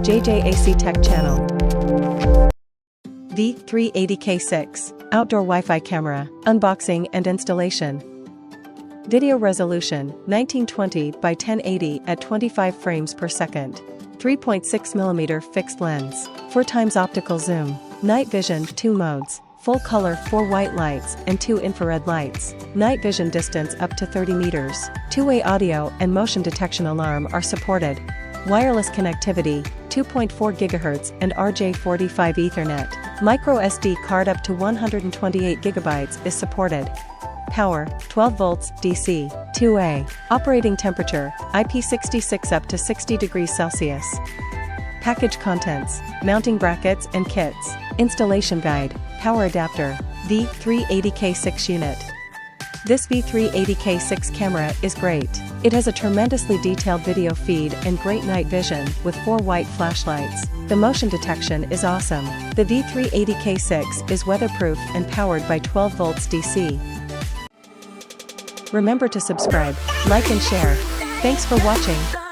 JJ.A.C Tech Channel. V380K6 Outdoor Wi-Fi Camera, Unboxing and Installation. Video resolution, 1920 by 1080 at 25 frames per second. 3.6mm fixed lens, 4x optical zoom. Night vision, 2 modes. Full color, 4 white lights and 2 infrared lights. Night vision distance up to 30 meters. Two-way audio and motion detection alarm are supported. Wireless connectivity, 2.4 GHz and RJ45 Ethernet. Micro SD card up to 128 GB is supported. Power, 12 volts DC, 2A. Operating temperature, IP66 up to 60 degrees Celsius. Package contents, mounting brackets and kits. Installation guide, power adapter, V380K6 unit. This V380K6 camera is great. It has a tremendously detailed video feed and great night vision with 4 white flashlights. The motion detection is awesome. The V380K6 is weatherproof and powered by 12 volts DC. Remember to subscribe, like and share. Thanks for watching.